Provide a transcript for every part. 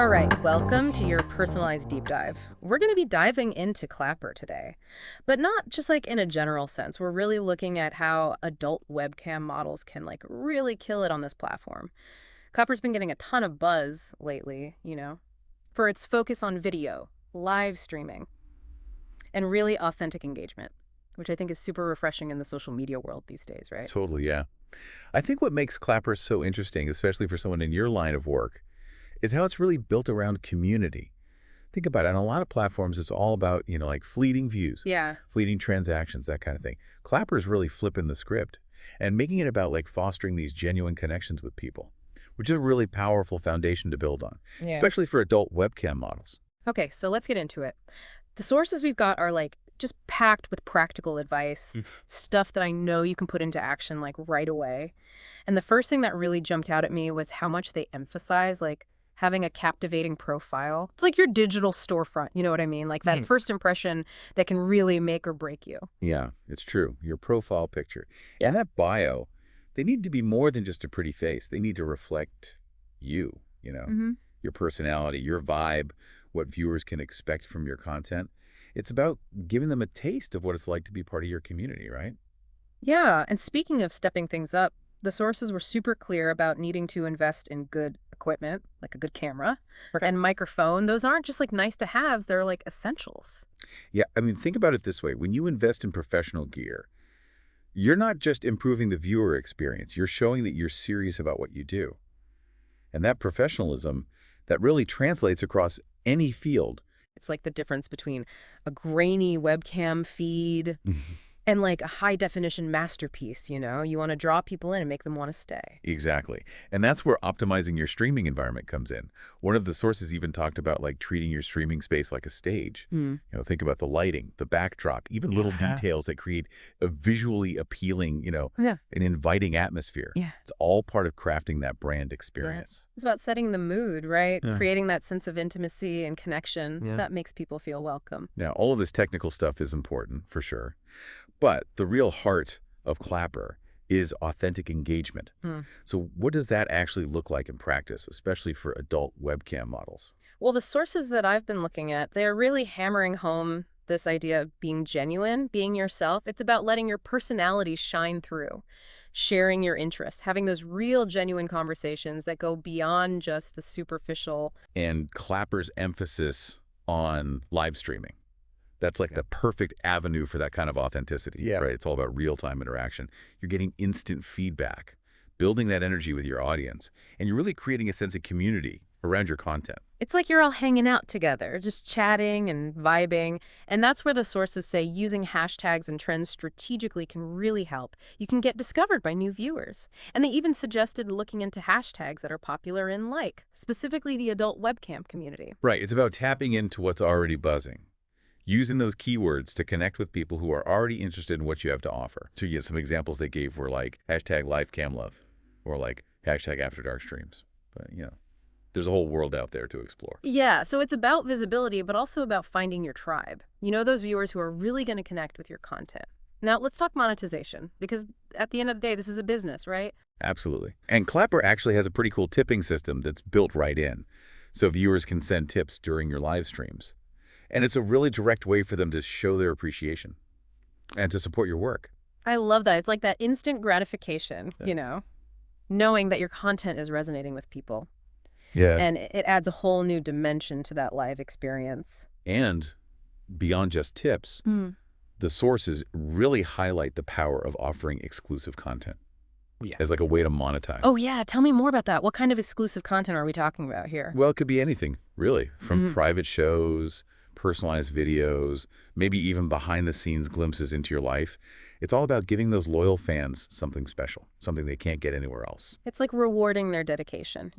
All right, welcome to your personalized deep dive. We're going to be diving into Clapper today, but not just like in a general sense. We're really looking at how adult webcam models can like really kill it on this platform. Clapper's been getting a ton of buzz lately, for its focus on video, live streaming, and really authentic engagement, which I think is super refreshing in the social media world these days, right? Totally, yeah. I think what makes Clapper so interesting, especially for someone in your line of work, is how it's really built around community. Think about it. On a lot of platforms, it's all about, like fleeting views, Yeah. fleeting transactions, that kind of thing. Clapper is really flipping the script and making it about like fostering these genuine connections with people, which is a really powerful foundation to build on, Yeah. especially for adult webcam models. Okay, so let's get into it. The sources we've got are like just packed with practical advice, stuff that I know you can put into action like right away. And the first thing that really jumped out at me was how much they emphasize like having a captivating profile. It's like your digital storefront, you know what I mean? Like that first impression that can really make or break you. Yeah, it's true. Your profile picture. Yeah. And that bio, they need to be more than just a pretty face. They need to reflect you, your personality, your vibe, what viewers can expect from your content. It's about giving them a taste of what it's like to be part of your community, right? Yeah, and speaking of stepping things up, the sources were super clear about needing to invest in good equipment, like a good camera and microphone. Those aren't just like nice to haves, they're like essentials. Yeah, I mean, think about it this way. When you invest in professional gear, you're not just improving the viewer experience, you're showing that you're serious about what you do. And that professionalism, that really translates across any field. It's like the difference between a grainy webcam feed and like a high definition masterpiece, You want to draw people in and make them want to stay. Exactly. And that's where optimizing your streaming environment comes in. One of the sources even talked about like treating your streaming space like a stage. Think about the lighting, the backdrop, even little details that create a visually appealing, Yeah. an inviting atmosphere. Yeah. It's all part of crafting that brand experience. It's about setting the mood, right? Yeah. Creating that sense of intimacy and connection Yeah. that makes people feel welcome. Now, all of this technical stuff is important for sure. But the real heart of Clapper is authentic engagement. So what does that actually look like in practice, especially for adult webcam models? Well, the sources that I've been looking at, they're really hammering home this idea of being genuine, being yourself. It's about letting your personality shine through, sharing your interests, having those real genuine conversations that go beyond just the superficial. And Clapper's emphasis on live streaming. That's like the perfect avenue for that kind of authenticity, right? It's all about real-time interaction. You're getting instant feedback, building that energy with your audience, and you're really creating a sense of community around your content. It's like you're all hanging out together, just chatting and vibing. And that's where the sources say using hashtags and trends strategically can really help. You can get discovered by new viewers. And they even suggested looking into hashtags that are popular in specifically the adult webcam community. Right. It's about tapping into what's already buzzing, using those keywords to connect with people who are already interested in what you have to offer. So some examples they gave were like hashtag LifeCamLove or like hashtag After Dark Streams. But, there's a whole world out there to explore. Yeah, so it's about visibility, but also about finding your tribe. Those viewers who are really going to connect with your content. Now, let's talk monetization, because at the end of the day, this is a business, right? Absolutely. And Clapper actually has a pretty cool tipping system that's built right in. So viewers can send tips during your live streams. And it's a really direct way for them to show their appreciation and to support your work. I love that. It's like that instant gratification, knowing that your content is resonating with people. Yeah. And it adds a whole new dimension to that live experience. And beyond just tips, the sources really highlight the power of offering exclusive content as like a way to monetize. Oh, yeah. Tell me more about that. What kind of exclusive content are we talking about here? Well, it could be anything, really, from private shows, personalized videos, maybe even behind-the-scenes glimpses into your life. It's all about giving those loyal fans something special, something they can't get anywhere else. It's like rewarding their dedication,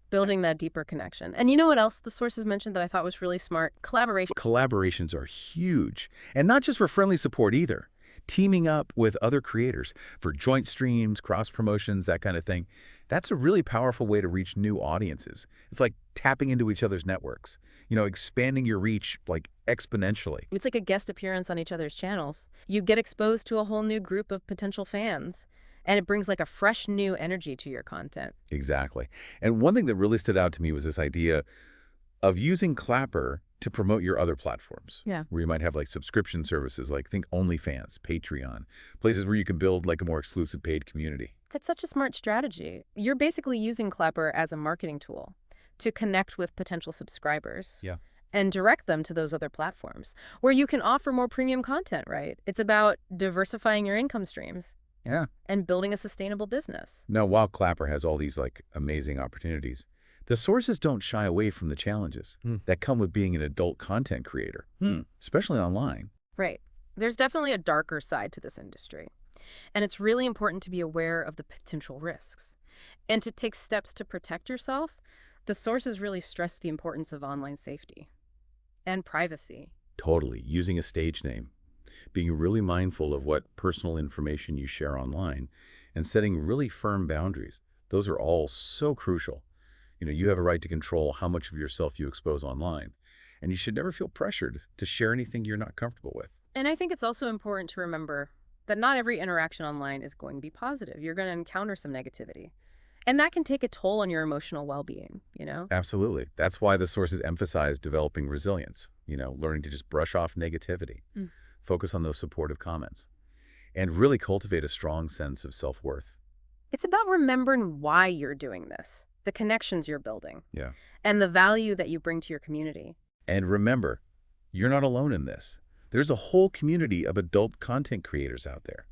building that deeper connection. And you know what else the sources mentioned that I thought was really smart? Collaboration. Collaborations are huge, and not just for friendly support either. Teaming up with other creators for joint streams, cross-promotions, that kind of thing. That's a really powerful way to reach new audiences. It's like tapping into each other's networks, expanding your reach like exponentially. It's like a guest appearance on each other's channels. You get exposed to a whole new group of potential fans. And it brings like a fresh new energy to your content. Exactly. And one thing that really stood out to me was this idea of using Clapper to promote your other platforms, Yeah. where you might have like subscription services like think OnlyFans, Patreon, places where you can build like a more exclusive paid community. That's such a smart strategy. You're basically using Clapper as a marketing tool to connect with potential subscribers Yeah. and direct them to those other platforms where you can offer more premium content, right? It's about diversifying your income streams Yeah. and building a sustainable business. Now, while Clapper has all these like amazing opportunities, the sources don't shy away from the challenges that come with being an adult content creator, especially online. Right. There's definitely a darker side to this industry, and it's really important to be aware of the potential risks and to take steps to protect yourself. The sources really stress the importance of online safety and privacy. Totally. Using a stage name, being really mindful of what personal information you share online, and setting really firm boundaries. Those are all so crucial. You have a right to control how much of yourself you expose online, and you should never feel pressured to share anything you're not comfortable with. And I think it's also important to remember that not every interaction online is going to be positive. You're going to encounter some negativity. And that can take a toll on your emotional well-being, you know? Absolutely. That's why the sources emphasize developing resilience, learning to just brush off negativity, Mm. focus on those supportive comments, and really cultivate a strong sense of self-worth. It's about remembering why you're doing this, the connections you're building, Yeah. and the value that you bring to your community. And remember, you're not alone in this. There's a whole community of adult content creators out there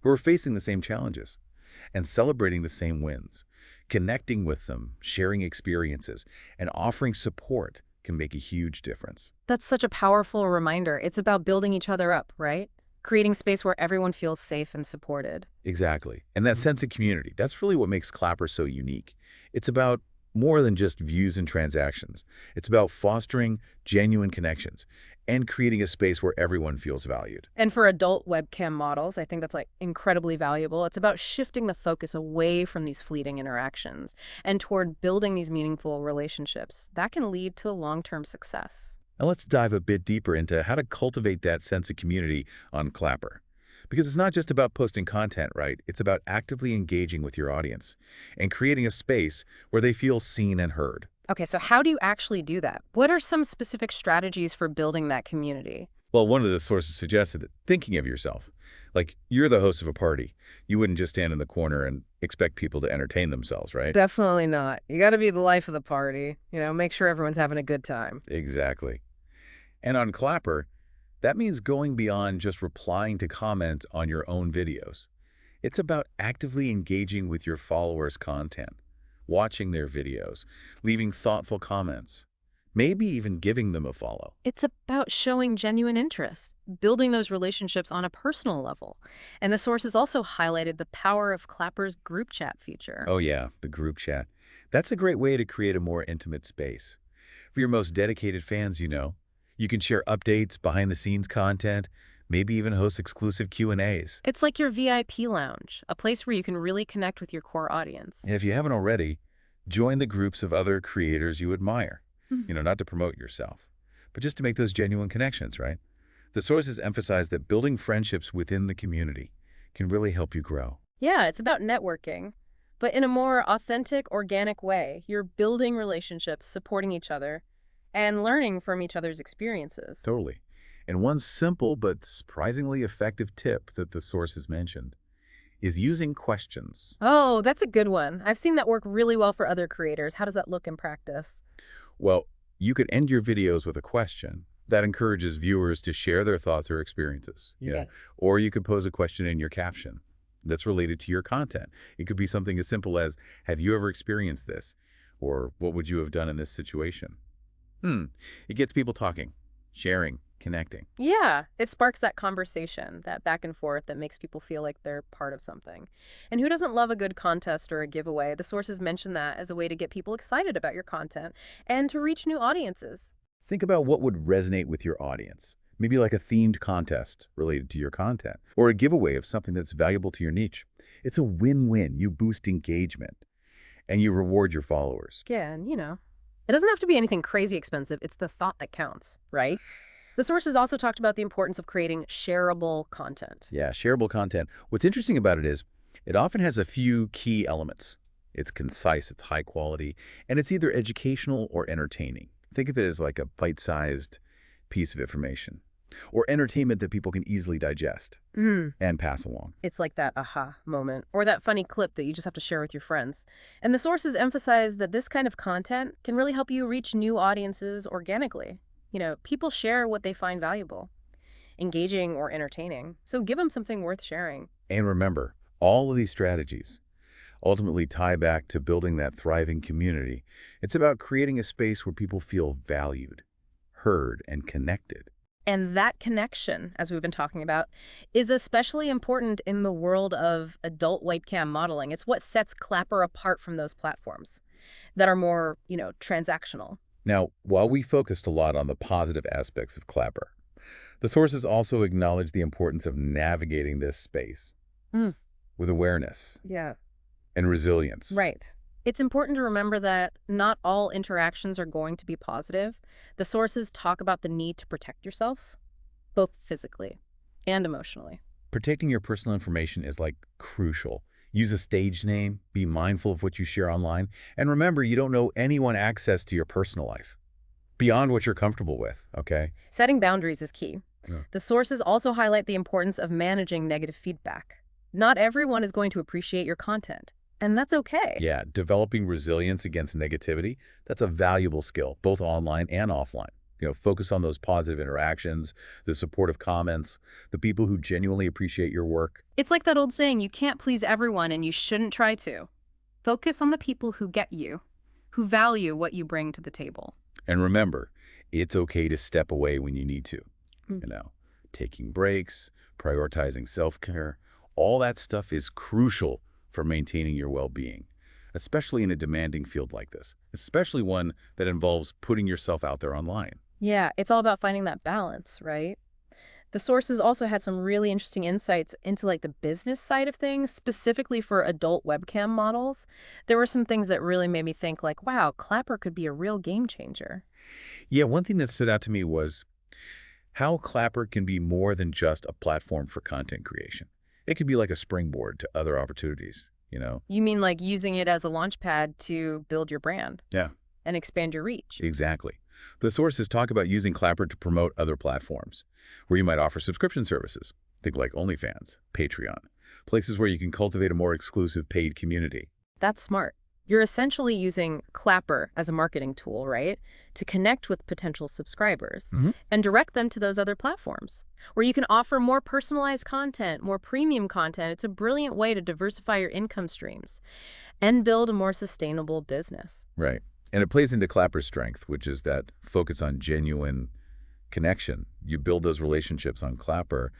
who are facing the same challenges and celebrating the same wins. Connecting with them, sharing experiences, and offering support can make a huge difference. That's such a powerful reminder. It's about building each other up, right? Creating space where everyone feels safe and supported. Exactly. And that sense of community, that's really what makes Clapper so unique. It's about more than just views and transactions. It's about fostering genuine connections and creating a space where everyone feels valued. And for adult webcam models, I think that's like incredibly valuable. It's about shifting the focus away from these fleeting interactions and toward building these meaningful relationships. That can lead to long-term success. Now let's dive a bit deeper into how to cultivate that sense of community on Clapper. Because it's not just about posting content, right? It's about actively engaging with your audience and creating a space where they feel seen and heard. Okay, so how do you actually do that? What are some specific strategies for building that community? Well, one of the sources suggested that thinking of yourself, like you're the host of a party, you wouldn't just stand in the corner and expect people to entertain themselves, right? Definitely not. You got to be the life of the party. Make sure everyone's having a good time. Exactly. And on Clapper, that means going beyond just replying to comments on your own videos. It's about actively engaging with your followers' content, watching their videos, leaving thoughtful comments, maybe even giving them a follow. It's about showing genuine interest, building those relationships on a personal level. And the sources also highlighted the power of Clapper's group chat feature. Oh yeah, the group chat. That's a great way to create a more intimate space. For your most dedicated fans, you can share updates, behind-the-scenes content, maybe even host exclusive Q&As. It's like your VIP lounge, a place where you can really connect with your core audience. And if you haven't already, join the groups of other creators you admire. Mhm. Not to promote yourself, but just to make those genuine connections, right? The sources emphasize that building friendships within the community can really help you grow. Yeah, it's about networking, but in a more authentic, organic way. You're building relationships, supporting each other, and learning from each other's experiences. Totally. And one simple but surprisingly effective tip that the sources mentioned is using questions. Oh, that's a good one. I've seen that work really well for other creators. How does that look in practice? Well, you could end your videos with a question that encourages viewers to share their thoughts or experiences. Yeah. Or you could pose a question in your caption that's related to your content. It could be something as simple as, have you ever experienced this? Or what would you have done in this situation? It gets people talking, sharing, connecting. Yeah, it sparks that conversation, that back and forth that makes people feel like they're part of something. And who doesn't love a good contest or a giveaway? The sources mention that as a way to get people excited about your content and to reach new audiences. Think about what would resonate with your audience. Maybe like a themed contest related to your content, or a giveaway of something that's valuable to your niche. It's a win-win. You boost engagement, and you reward your followers. Yeah, and it doesn't have to be anything crazy expensive. It's the thought that counts, right? The sources also talked about the importance of creating shareable content. Yeah, shareable content. What's interesting about it is It often has a few key elements. It's concise, it's high quality, and it's either educational or entertaining. Think of it as like a bite-sized piece of information or entertainment that people can easily digest Mm. and pass along. It's like that aha moment or that funny clip that you just have to share with your friends. And the sources emphasize that this kind of content can really help you reach new audiences organically. People share what they find valuable, engaging or entertaining. So give them something worth sharing. And remember, all of these strategies ultimately tie back to building that thriving community. It's about creating a space where people feel valued, heard, and connected. And that connection, as we've been talking about, is especially important in the world of adult webcam modeling. It's what sets Clapper apart from those platforms that are more, transactional. Now, while we focused a lot on the positive aspects of Clapper, the sources also acknowledge the importance of navigating this space Mm. with awareness Yeah. and resilience. Right. It's important to remember that not all interactions are going to be positive. The sources talk about the need to protect yourself, both physically and emotionally. Protecting your personal information is like crucial. Use a stage name, be mindful of what you share online, and remember you don't know anyone access to your personal life beyond what you're comfortable with, okay? Setting boundaries is key. Yeah. The sources also highlight the importance of managing negative feedback. Not everyone is going to appreciate your content, and that's okay. Yeah, developing resilience against negativity, that's a valuable skill, both online and offline. Focus on those positive interactions, the supportive comments, the people who genuinely appreciate your work. It's like that old saying, you can't please everyone and you shouldn't try to. Focus on the people who get you, who value what you bring to the table. And remember, it's okay to step away when you need to. Mm. Taking breaks, prioritizing self-care, all that stuff is crucial for maintaining your well-being, especially in a demanding field like this, especially one that involves putting yourself out there online. Yeah, it's all about finding that balance, right? The sources also had some really interesting insights into the business side of things, specifically for adult webcam models. There were some things that really made me think wow, Clapper could be a real game changer. Yeah, one thing that stood out to me was how Clapper can be more than just a platform for content creation. It could be like a springboard to other opportunities. You mean using it as a launch pad to build your brand Yeah, and expand your reach? exactly. The sources talk about using Clapper to promote other platforms, where you might offer subscription services. Think like OnlyFans, Patreon, places where you can cultivate a more exclusive paid community. That's smart. You're essentially using Clapper as a marketing tool, right? To connect with potential subscribers Mhm. and direct them to those other platforms where you can offer more personalized content, more premium content. It's a brilliant way to diversify your income streams and build a more sustainable business. Right. And it plays into Clapper's strength, which is that focus on genuine connection. You build those relationships on Clapper,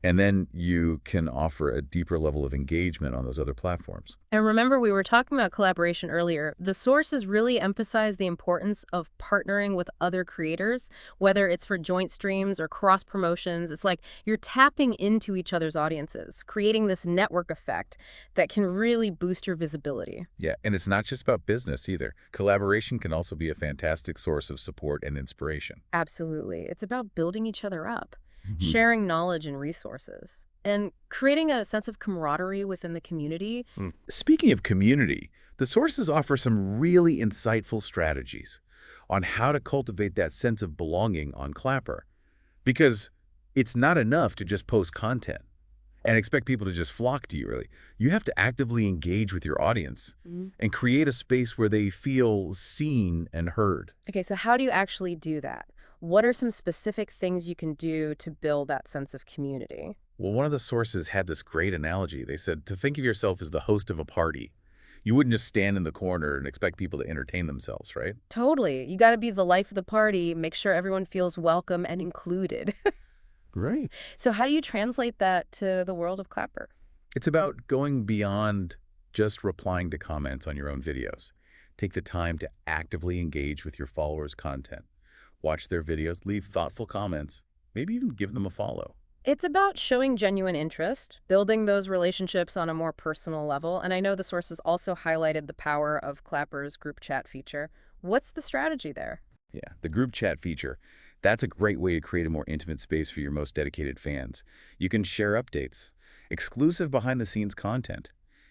and then you can offer a deeper level of engagement on those other platforms. And remember, we were talking about collaboration earlier. The sources really emphasize the importance of partnering with other creators, whether it's for joint streams or cross promotions. It's like you're tapping into each other's audiences, creating this network effect that can really boost your visibility. Yeah, and it's not just about business either. Collaboration can also be a fantastic source of support and inspiration. Absolutely. It's about building each other up, Mhm. sharing knowledge and resources, and creating a sense of camaraderie within the community. Speaking of community, the sources offer some really insightful strategies on how to cultivate that sense of belonging on Clapper. Because it's not enough to just post content and expect people to just flock to you, really. You have to actively engage with your audience Mhm. and create a space where they feel seen and heard. Okay, so how do you actually do that? What are some specific things you can do to build that sense of community? Well, one of the sources had this great analogy. They said to think of yourself as the host of a party. You wouldn't just stand in the corner and expect people to entertain themselves, right? Totally. You got to be the life of the party, make sure everyone feels welcome and included. Right. So how do you translate that to the world of Clapper? It's about going beyond just replying to comments on your own videos. Take the time to actively engage with your followers' content. Watch their videos, leave thoughtful comments, maybe even give them a follow. It's about showing genuine interest, building those relationships on a more personal level. And I know the sources also highlighted the power of Clapper's group chat feature. What's the strategy there? Yeah, the group chat feature, that's a great way to create a more intimate space for your most dedicated fans. You can share updates, exclusive behind-the-scenes content,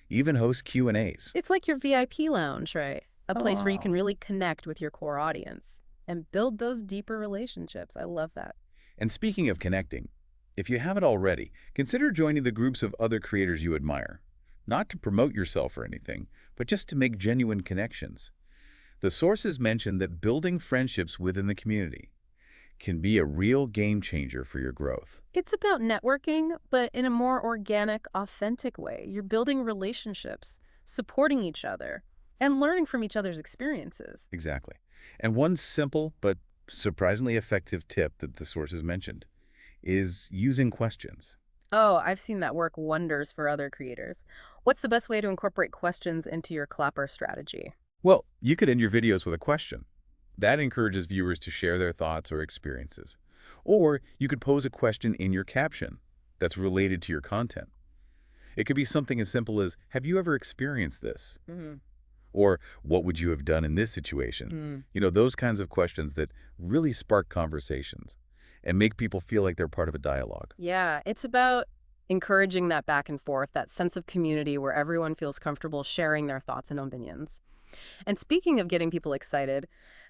even host Q&As. It's like your VIP lounge, right? A place where you can Oh. really connect with your core audience and build those deeper relationships. I love that. And speaking of connecting, if you haven't already, consider joining the groups of other creators you admire. Not to promote yourself or anything, but just to make genuine connections. The sources mention that building friendships within the community can be a real game changer for your growth. It's about networking, but in a more organic, authentic way. You're building relationships, supporting each other, and learning from each other's experiences. Exactly. And one simple but surprisingly effective tip that the sources mentioned is using questions. Oh, I've seen that work wonders for other creators. What's the best way to incorporate questions into your clapper strategy? Well, you could end your videos with a question. That encourages viewers to share their thoughts or experiences. Or you could pose a question in your caption that's related to your content. It could be something as simple as, have you ever experienced this? Hmm. Or what would you have done in this situation? Mm. Those kinds of questions that really spark conversations and make people feel like they're part of a dialogue. Yeah, it's about encouraging that back and forth, that sense of community where everyone feels comfortable sharing their thoughts and opinions. And speaking of getting people excited,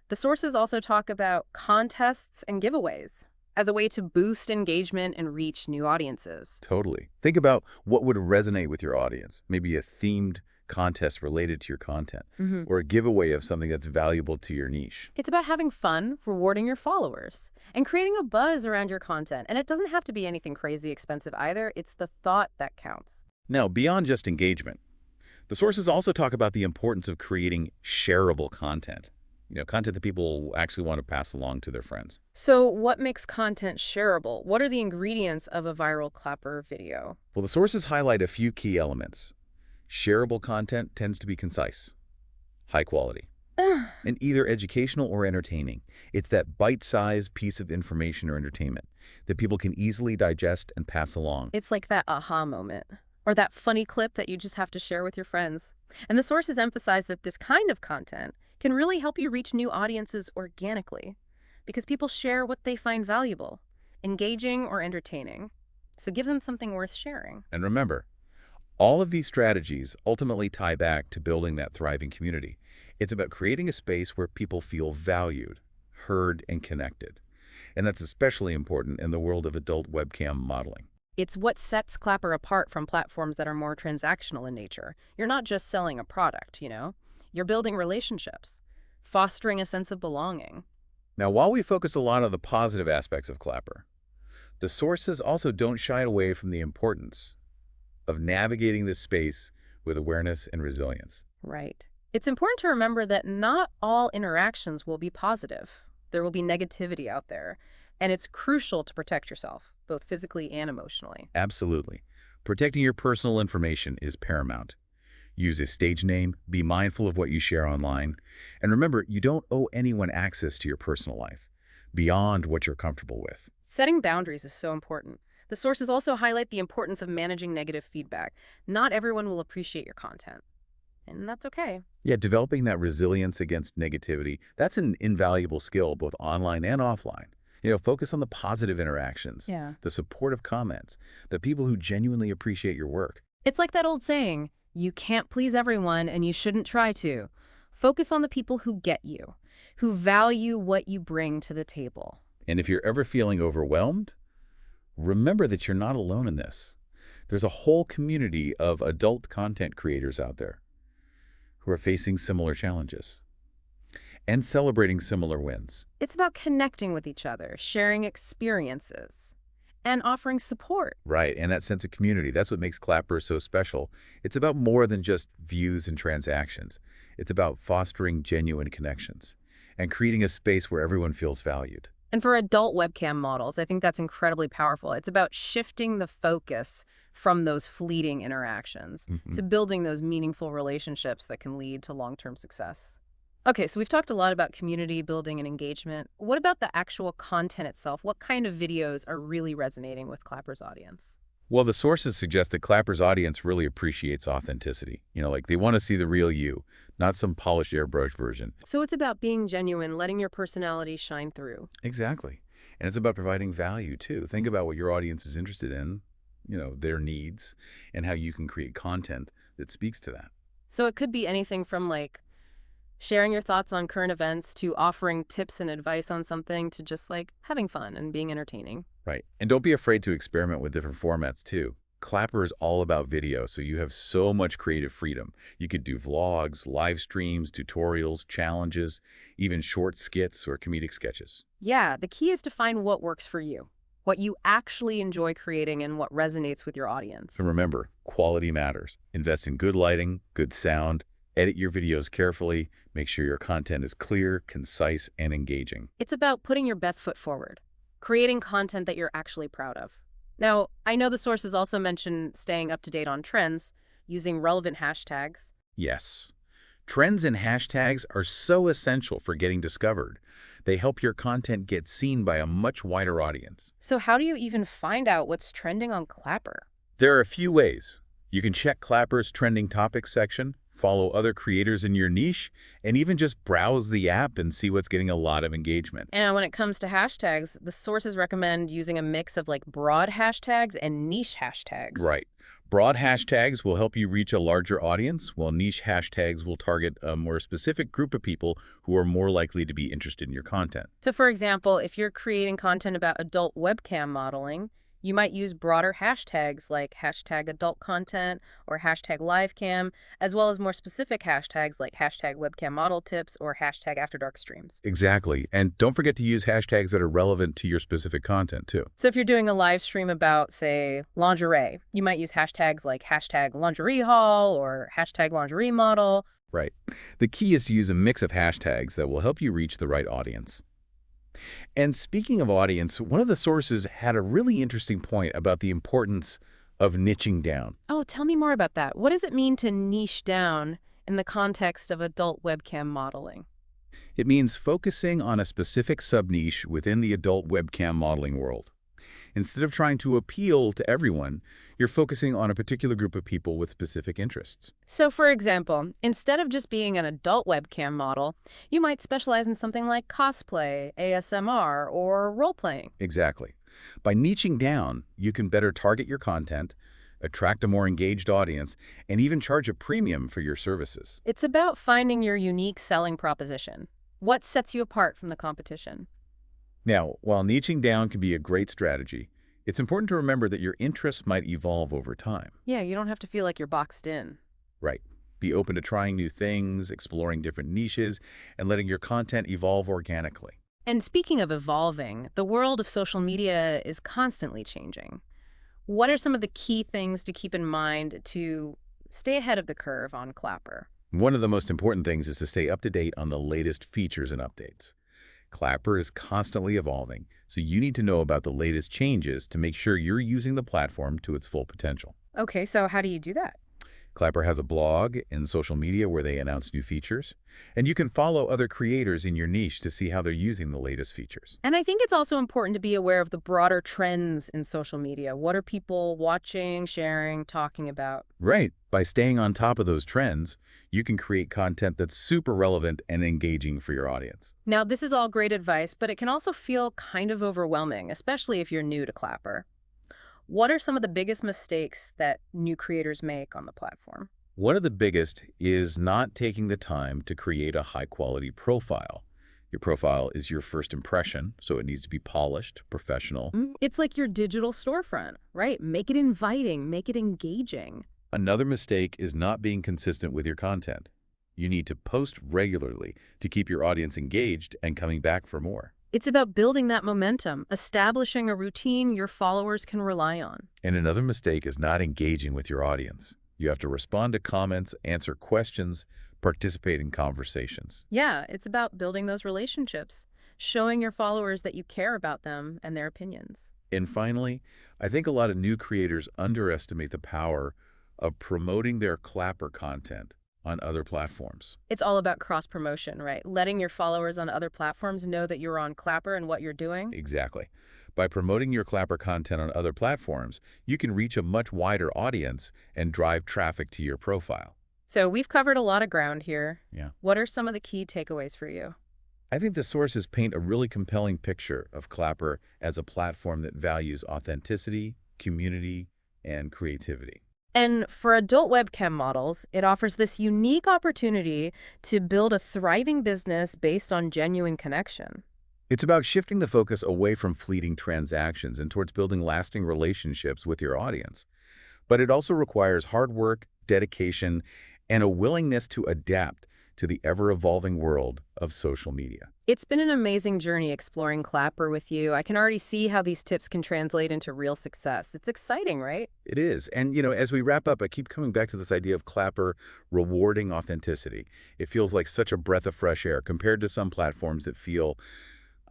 the sources also talk about contests and giveaways as a way to boost engagement and reach new audiences. Totally. Think about what would resonate with your audience. Maybe a themed contest related to your content, Hmm. or a giveaway of something that's valuable to your niche. It's about having fun, rewarding your followers, and creating a buzz around your content. And it doesn't have to be anything crazy expensive either. It's the thought that counts. Now, beyond just engagement, the sources also talk about the importance of creating shareable content. Content that people actually want to pass along to their friends. So, what makes content shareable? What are the ingredients of a viral clapper video? Well, the sources highlight a few key elements. Shareable content tends to be concise, high quality, and either educational or entertaining. It's that bite-sized piece of information or entertainment that people can easily digest and pass along. It's like that aha moment, or that funny clip that you just have to share with your friends. And the sources emphasize that this kind of content can really help you reach new audiences organically, because people share what they find valuable, engaging or entertaining. So give them something worth sharing. And remember, all of these strategies ultimately tie back to building that thriving community. It's about creating a space where people feel valued, heard, and connected. And that's especially important in the world of adult webcam modeling. It's what sets Clapper apart from platforms that are more transactional in nature. You're not just selling a product. You're building relationships, fostering a sense of belonging. Now, while we focus a lot on the positive aspects of Clapper, the sources also don't shy away from the importance of navigating this space with awareness and resilience. Right. It's important to remember that not all interactions will be positive. There will be negativity out there, and it's crucial to protect yourself, both physically and emotionally. Absolutely. Protecting your personal information is paramount. Use a stage name, be mindful of what you share online, and remember, you don't owe anyone access to your personal life beyond what you're comfortable with. Setting boundaries is so important. The sources also highlight the importance of managing negative feedback. Not everyone will appreciate your content, and that's okay. Yeah, developing that resilience against negativity, that's an invaluable skill both online and offline. Focus on the positive interactions, Yeah. the supportive comments, the people who genuinely appreciate your work. It's like that old saying, you can't please everyone and you shouldn't try to. Focus on the people who get you, who value what you bring to the table. And if you're ever feeling overwhelmed, remember that you're not alone in this. There's a whole community of adult content creators out there who are facing similar challenges and celebrating similar wins. It's about connecting with each other, sharing experiences, and offering support. Right, and that sense of community, that's what makes Clapper so special. It's about more than just views and transactions. It's about fostering genuine connections and creating a space where everyone feels valued. And for adult webcam models, I think that's incredibly powerful. It's about shifting the focus from those fleeting interactions to building those meaningful relationships that can lead to long-term success. Okay, so we've talked a lot about community building and engagement. What about the actual content itself? What kind of videos are really resonating with Clapper's audience? Well, the sources suggest that Clapper's audience really appreciates authenticity. Like they want to see the real you, not some polished airbrush version. So it's about being genuine, letting your personality shine through. Exactly. And it's about providing value, too. Think about what your audience is interested in, their needs, and how you can create content that speaks to that. So it could be anything from like sharing your thoughts on current events to offering tips and advice on something to just like having fun and being entertaining. Right. And don't be afraid to experiment with different formats too. Clapper is all about video, so you have so much creative freedom. You could do vlogs, live streams, tutorials, challenges, even short skits or comedic sketches. Yeah, the key is to find what works for you, what you actually enjoy creating and what resonates with your audience. And remember, quality matters. Invest in good lighting, good sound, edit your videos carefully, make sure your content is clear, concise, and engaging. It's about putting your best foot forward, creating content that you're actually proud of. Now, I know the sources also mention staying up to date on trends, using relevant hashtags. Yes. Trends and hashtags are so essential for getting discovered. They help your content get seen by a much wider audience. So how do you even find out what's trending on Clapper? There are a few ways. You can check Clapper's trending topics section, follow other creators in your niche, and even just browse the app and see what's getting a lot of engagement. And when it comes to hashtags, the sources recommend using a mix of like broad hashtags and niche hashtags. Right. Broad hashtags will help you reach a larger audience, while niche hashtags will target a more specific group of people who are more likely to be interested in your content. So for example, if you're creating content about adult webcam modeling, you might use broader hashtags like hashtag adult content or hashtag livecam, as well as more specific hashtags like hashtag webcam model tips or hashtag after dark streams. Exactly. And don't forget to use hashtags that are relevant to your specific content, too. So if you're doing a live stream about, say, lingerie, you might use hashtags like hashtag lingerie haul or hashtag lingerie model. Right. The key is to use a mix of hashtags that will help you reach the right audience. And speaking of audience, one of the sources had a really interesting point about the importance of niching down. Oh, tell me more about that. What does it mean to niche down in the context of adult webcam modeling? It means focusing on a specific sub-niche within the adult webcam modeling world. Instead of trying to appeal to everyone, you're focusing on a particular group of people with specific interests. So, for example, instead of just being an adult webcam model, you might specialize in something like cosplay, ASMR, or role-playing. Exactly. By niching down, you can better target your content, attract a more engaged audience, and even charge a premium for your services. It's about finding your unique selling proposition. What sets you apart from the competition? Now, while niching down can be a great strategy, it's important to remember that your interests might evolve over time. Yeah, you don't have to feel like you're boxed in. Right. Be open to trying new things, exploring different niches, and letting your content evolve organically. And speaking of evolving, the world of social media is constantly changing. What are some of the key things to keep in mind to stay ahead of the curve on Clapper? One of the most important things is to stay up to date on the latest features and updates. Clapper is constantly evolving, so you need to know about the latest changes to make sure you're using the platform to its full potential. Okay, so how do you do that? Clapper has a blog and social media where they announce new features, and you can follow other creators in your niche to see how they're using the latest features. And I think it's also important to be aware of the broader trends in social media. What are people watching, sharing, talking about? Right. By staying on top of those trends, you can create content that's super relevant and engaging for your audience. Now, this is all great advice, but it can also feel kind of overwhelming, especially if you're new to Clapper. What are some of the biggest mistakes that new creators make on the platform? One of the biggest is not taking the time to create a high-quality profile. Your profile is your first impression, so it needs to be polished, professional. It's like your digital storefront, right? Make it inviting, make it engaging. Another mistake is not being consistent with your content. You need to post regularly to keep your audience engaged and coming back for more. It's about building that momentum, establishing a routine your followers can rely on. And another mistake is not engaging with your audience. You have to respond to comments, answer questions, participate in conversations. Yeah, it's about building those relationships, showing your followers that you care about them and their opinions. And finally, I think a lot of new creators underestimate the power of promoting their Clapper content on other platforms. It's all about cross-promotion, right? Letting your followers on other platforms know that you're on Clapper and what you're doing. Exactly. By promoting your Clapper content on other platforms, you can reach a much wider audience and drive traffic to your profile. So we've covered a lot of ground here. Yeah. What are some of the key takeaways for you? I think the sources paint a really compelling picture of Clapper as a platform that values authenticity, community, and creativity. And for adult webcam models, it offers this unique opportunity to build a thriving business based on genuine connection. It's about shifting the focus away from fleeting transactions and towards building lasting relationships with your audience. But it also requires hard work, dedication, and a willingness to adapt to the ever-evolving world of social media. It's been an amazing journey exploring Clapper with you. I can already see how these tips can translate into real success. It's exciting, right? It is. And, as we wrap up, I keep coming back to this idea of Clapper rewarding authenticity. It feels like such a breath of fresh air compared to some platforms that feel,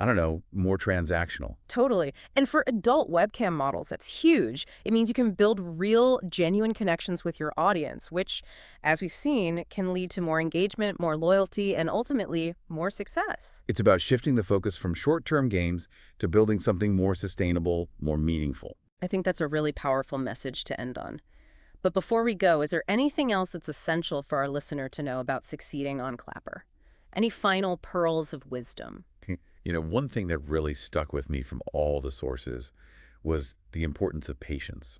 I don't know, more transactional. Totally. And for adult webcam models, that's huge. It means you can build real, genuine connections with your audience, which, as we've seen, can lead to more engagement, more loyalty, and ultimately more success. It's about shifting the focus from short-term gains to building something more sustainable, more meaningful. I think that's a really powerful message to end on. But before we go, is there anything else that's essential for our listener to know about succeeding on Clapper? Any final pearls of wisdom? One thing that really stuck with me from all the sources was the importance of patience.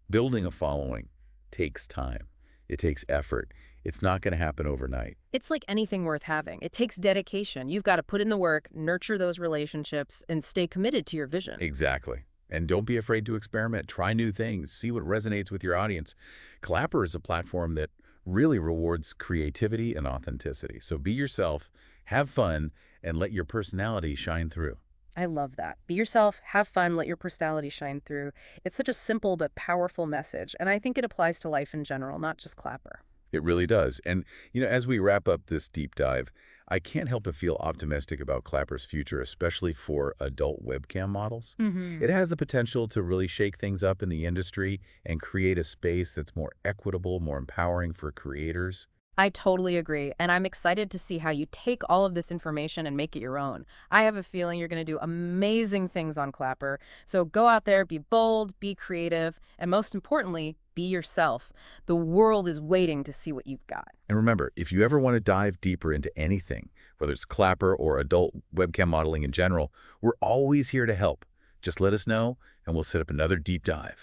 Building a following takes time. It takes effort. It's not going to happen overnight. It's like anything worth having. It takes dedication. You've got to put in the work, nurture those relationships, and stay committed to your vision. Exactly. And don't be afraid to experiment. Try new things. See what resonates with your audience. Clapper is a platform that really rewards creativity and authenticity. So be yourself, have fun, and let your personality shine through. I love that. Be yourself, have fun, let your personality shine through. It's such a simple but powerful message, and I think it applies to life in general, not just Clapper. It really does. And, as we wrap up this deep dive, I can't help but feel optimistic about Clapper's future, especially for adult webcam models. Hmm. It has the potential to really shake things up in the industry and create a space that's more equitable, more empowering for creators. I totally agree, and I'm excited to see how you take all of this information and make it your own. I have a feeling you're going to do amazing things on Clapper, so go out there, be bold, be creative, and most importantly, be yourself. The world is waiting to see what you've got. And remember, if you ever want to dive deeper into anything, whether it's Clapper or adult webcam modeling in general, we're always here to help. Just let us know, and we'll set up another deep dive.